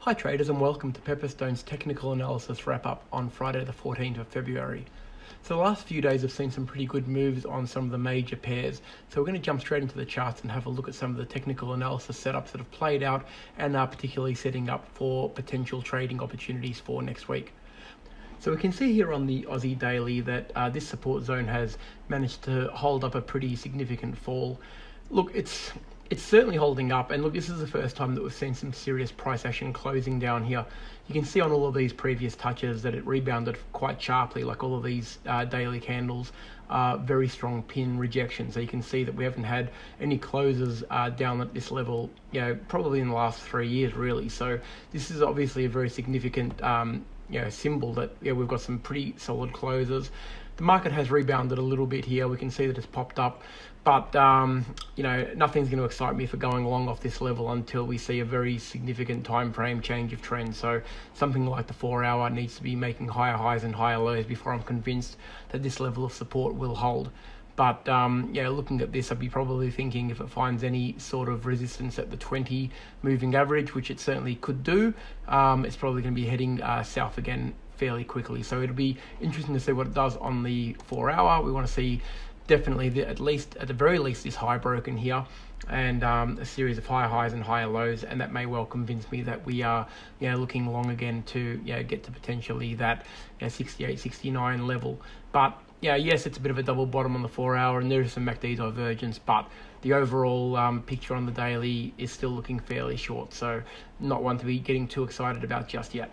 Hi traders and welcome to Pepperstone's technical analysis wrap up on Friday the 14th of February. So the last few days have seen some pretty good moves on some of the major pairs. So we're going to jump straight into the charts and have a look at some of the technical analysis setups that have played out and are particularly setting up for potential trading opportunities for next week. So we can see here on the Aussie Daily that this support zone has managed to hold up a pretty significant fall. Look, it's certainly holding up, and look, this is the first time that we've seen some serious price action closing down here. You can see on all of these previous touches that it rebounded quite sharply, like all of these daily candles, very strong pin rejection. So you can see that we haven't had any closes down at this level, probably in the last 3 years, really. So this is obviously a very significant symbol that we've got some pretty solid closes. The market has rebounded a little bit here. We can see that it's popped up, but nothing's going to excite me for going long off this level until we see a very significant time frame change of trend. So something like the 4 hour needs to be making higher highs and higher lows before I'm convinced that this level of support will hold. But looking at this, I'd be probably thinking if it finds any sort of resistance at the 20 moving average, which it certainly could do, it's probably going to be heading south again fairly quickly. So it'll be interesting to see what it does on the 4 hour. We want to see definitely at the very least this high broken here, and a series of higher highs and higher lows, and that may well convince me that we are looking long again to get to potentially that 68, 69 level. But yes, it's a bit of a double bottom on the 4 hour, and there is some MACD divergence, but the overall picture on the daily is still looking fairly short, so not one to be getting too excited about just yet.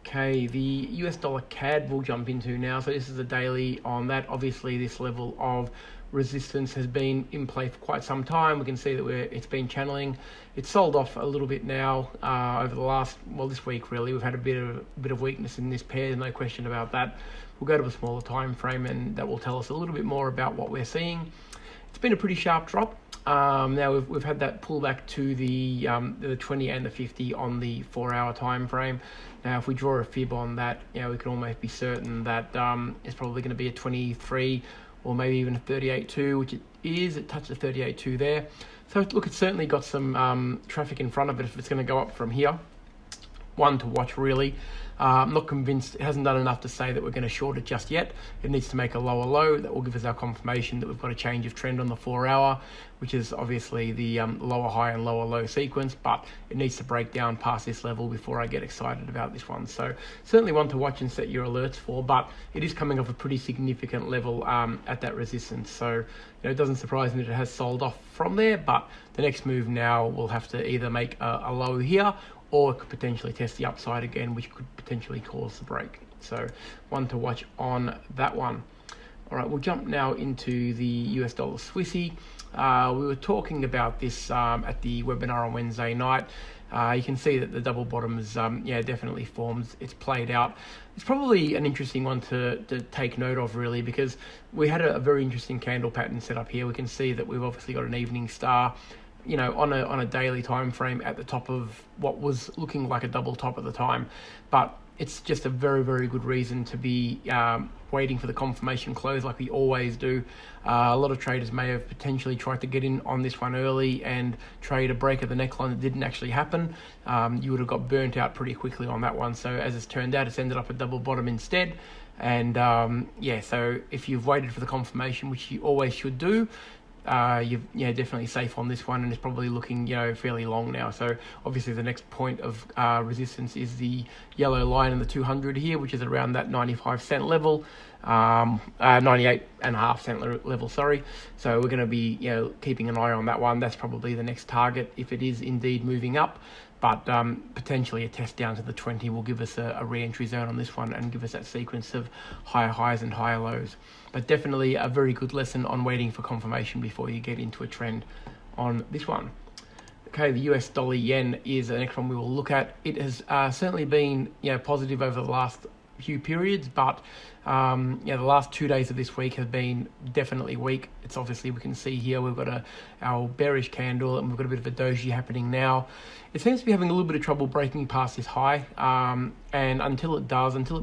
Okay, the US dollar CAD we'll jump into now. So this is a daily on that. Obviously, this level of resistance has been in play for quite some time. We can see that it's been channeling. It's sold off a little bit now over the last, this week really. We've had a bit of weakness in this pair, no question about that. We'll go to a smaller time frame, and that will tell us a little bit more about what we're seeing. It's been a pretty sharp drop. Now we've had that pullback to the 20 and the 50 on the 4 hour time frame. Now, if we draw a fib on that, we can almost be certain that it's probably going to be a 23 or maybe even a 38.2, which it is. It touched the 38.2 there. So look, it's certainly got some traffic in front of it if it's going to go up from here. One to watch, really. I'm not convinced. It hasn't done enough to say that we're going to short it just yet. It needs to make a lower low. That will give us our confirmation that we've got a change of trend on the 4 hour, which is obviously the lower high and lower low sequence, but it needs to break down past this level before I get excited about this one. So certainly one to watch and set your alerts for, but it is coming off a pretty significant level at that resistance. So it doesn't surprise me that it has sold off from there, but the next move now will have to either make a low here, or it could potentially test the upside again, which could potentially cause the break. So one to watch on that one. All right, we'll jump now into the US dollar Swissy. We were talking about this at the webinar on Wednesday night. You can see that the double bottom is definitely formed. It's played out. It's probably an interesting one to take note of, really, because we had a very interesting candle pattern set up here. We can see that we've obviously got an evening star on a daily time frame at the top of what was looking like a double top at the time. But it's just a very, very good reason to be waiting for the confirmation close like we always do. A lot of traders may have potentially tried to get in on this one early and trade a break of the neckline that didn't actually happen. You would have got burnt out pretty quickly on that one. So as it's turned out, it's ended up a double bottom instead. And so if you've waited for the confirmation, which you always should do, you're definitely safe on this one, and it's probably looking fairly long now. So obviously the next point of resistance is the yellow line in the 200 here, which is around that 95-cent level, 98.5-cent level, sorry. So we're going to be keeping an eye on that one. That's probably the next target if it is indeed moving up. But potentially a test down to the 20 will give us a re-entry zone on this one and give us that sequence of higher highs and higher lows. But definitely a very good lesson on waiting for confirmation before you get into a trend on this one. Okay, the US dollar yen is the next one we will look at. It has certainly been positive over the last few periods, but the last 2 days of this week have been definitely weak. It's obviously, we can see here we've got our bearish candle, and we've got a bit of a doji happening now. It seems to be having a little bit of trouble breaking past this high, and until it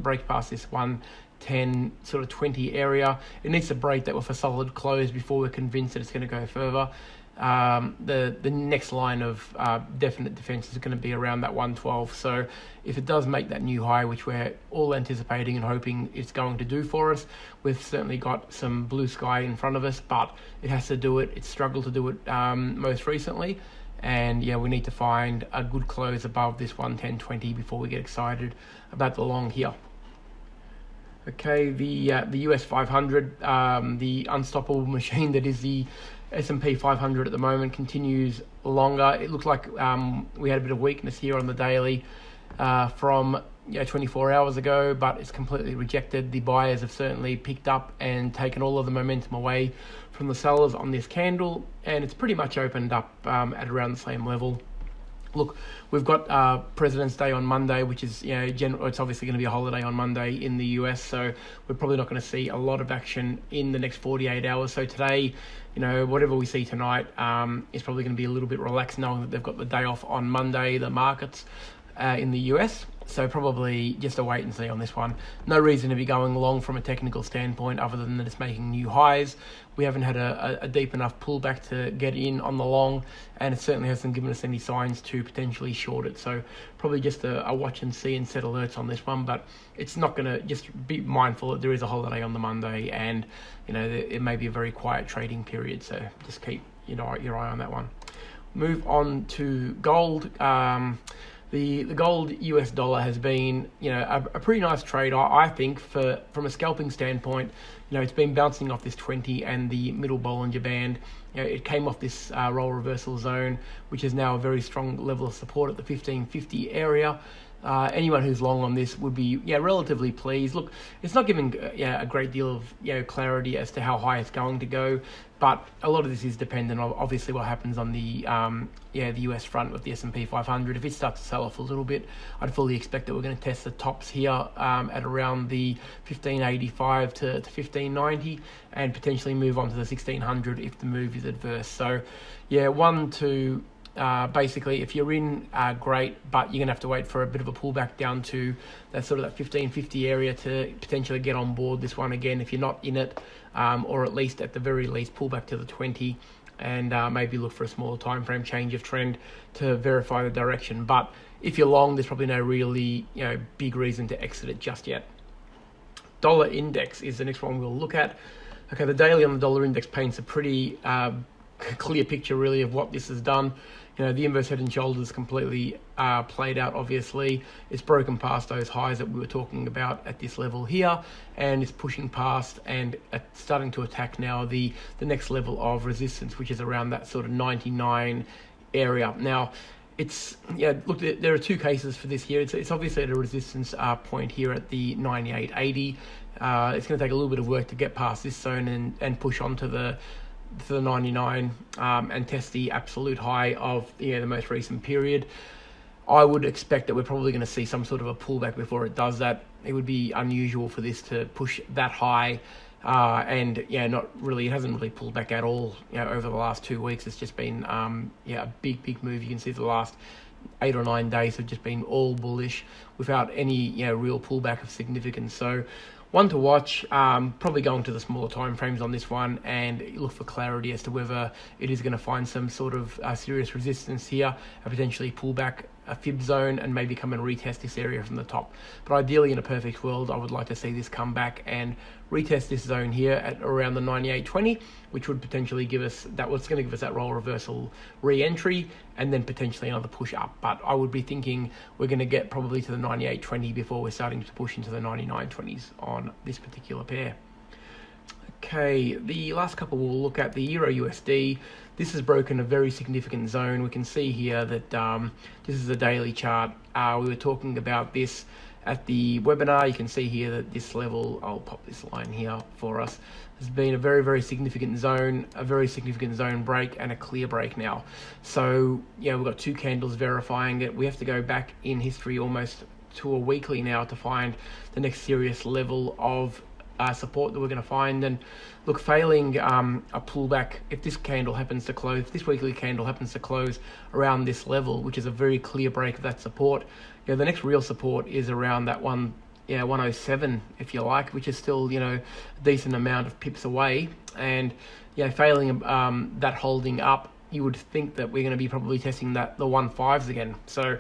breaks past this 110 sort of 20 area, it needs to break that with a solid close before we're convinced that it's going to go further. the next line of definite defense is going to be around that 112. So if it does make that new high, which we're all anticipating and hoping it's going to do for us, we've certainly got some blue sky in front of us, but it has to do it. It's struggled to do it most recently. And yeah, we need to find a good close above this 110.20 before we get excited about the long here. Okay, the US 500, the unstoppable machine that is the S&P 500 at the moment, continues longer. It looks like we had a bit of weakness here on the daily from 24 hours ago, but it's completely rejected. The buyers have certainly picked up and taken all of the momentum away from the sellers on this candle, and it's pretty much opened up at around the same level. Look, we've got President's Day on Monday, which is, it's obviously going to be a holiday on Monday in the US, so we're probably not going to see a lot of action in the next 48 hours. So today, whatever we see tonight is probably going to be a little bit relaxed, knowing that they've got the day off on Monday, the markets in the US. So probably just a wait and see on this one. No reason to be going long from a technical standpoint other than that it's making new highs. We haven't had a deep enough pullback to get in on the long, and it certainly hasn't given us any signs to potentially short it. So probably just a watch and see and set alerts on this one, but it's not going to, just be mindful that there is a holiday on the Monday, and it may be a very quiet trading period. So just keep your eye on that one. Move on to gold. The gold US dollar has been, a pretty nice trade, I think, from a scalping standpoint. It's been bouncing off this 20 and the middle Bollinger Band. It came off this roll reversal zone, which is now a very strong level of support at the 1550 area. Anyone who's long on this would be relatively pleased. Look, it's not giving a great deal of clarity as to how high it's going to go, but a lot of this is dependent on obviously what happens on the US front with the S&P 500. If it starts to sell off a little bit, I'd fully expect that we're going to test the tops here at around the 1585 to 1590, and potentially move on to the 1600 if the move is adverse. So basically, if you're in, great, but you're going to have to wait for a bit of a pullback down to that 1550 area to potentially get on board this one again if you're not in it, or at least, at the very least, pull back to the 20 and maybe look for a smaller time frame change of trend to verify the direction. But if you're long, there's probably no really big reason to exit it just yet. Dollar index is the next one we'll look at. Okay, the daily on the dollar index paints a pretty clear picture really of what this has done. The inverse head and shoulders completely played out. Obviously, it's broken past those highs that we were talking about at this level here, and it's pushing past and starting to attack now the next level of resistance, which is around that sort of 99 area. Now, look, there are two cases for this here. It's obviously at a resistance point here at the 98.80. It's going to take a little bit of work to get past this zone and push on to the 99 and test the absolute high of the most recent period. I would expect that we're probably going to see some sort of a pullback before it does that. It would be unusual for this to push that high, and not really. It hasn't really pulled back at all. Over the last 2 weeks, it's just been a big move. You can see the last 8 or 9 days have just been all bullish without any real pullback of significance. So one to watch, probably going to the smaller time frames on this one and look for clarity as to whether it is going to find some sort of serious resistance here, and potentially pull back a fib zone and maybe come and retest this area from the top. But ideally, in a perfect world, I would like to see this come back and retest this zone here at around the 98.20, which would potentially give us what's going to give us that roll reversal re-entry and then potentially another push up. But I would be thinking we're going to get probably to the 98.20 before we're starting to push into the 99.20s on this particular pair. Okay, the last couple we'll look at, the Euro USD. This has broken a very significant zone. We can see here that this is a daily chart. We were talking about this at the webinar. You can see here that this level, I'll pop this line here for us, has been a very significant zone, break and a clear break now. So we've got 2 candles verifying it. We have to go back in history almost to a weekly now to find the next serious level of support that we're going to find. And look, failing a pullback, if this candle happens to close, this weekly candle happens to close around this level, which is a very clear break of that support, the next real support is around that 107, if you like, which is still a decent amount of pips away. And failing that holding up, you would think that we're going to be probably testing the 1.5s again. So,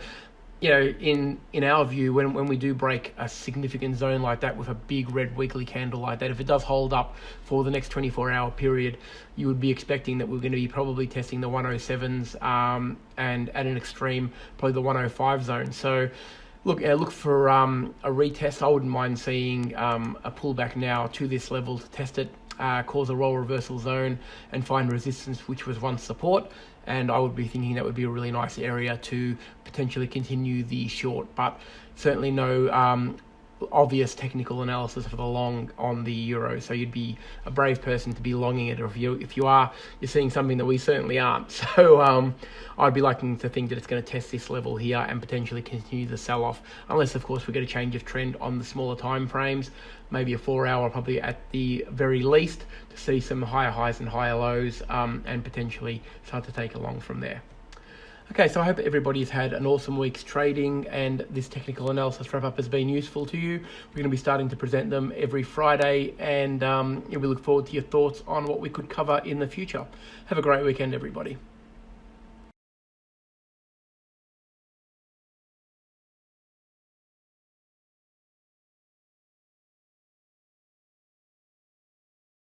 you know, in our view, when we do break a significant zone like that with a big red weekly candle like that, if it does hold up for the next 24-hour period, you would be expecting that we're going to be probably testing the 107s, and at an extreme, probably the 105 zone. So look for a retest. I wouldn't mind seeing a pullback now to this level to test it, cause a role reversal zone and find resistance, which was once support. And I would be thinking that would be a really nice area to potentially continue the short, but certainly no obvious technical analysis for the long on the euro. So you'd be a brave person to be longing it, or if you are, you're seeing something that we certainly aren't. So I'd be liking to think that it's going to test this level here and potentially continue the sell-off, unless of course we get a change of trend on the smaller time frames, maybe a 4-hour probably at the very least, to see some higher highs and higher lows, and potentially start to take along from there. Okay, so I hope everybody's had an awesome week's trading and this technical analysis wrap-up has been useful to you. We're going to be starting to present them every Friday, and we look forward to your thoughts on what we could cover in the future. Have a great weekend, everybody.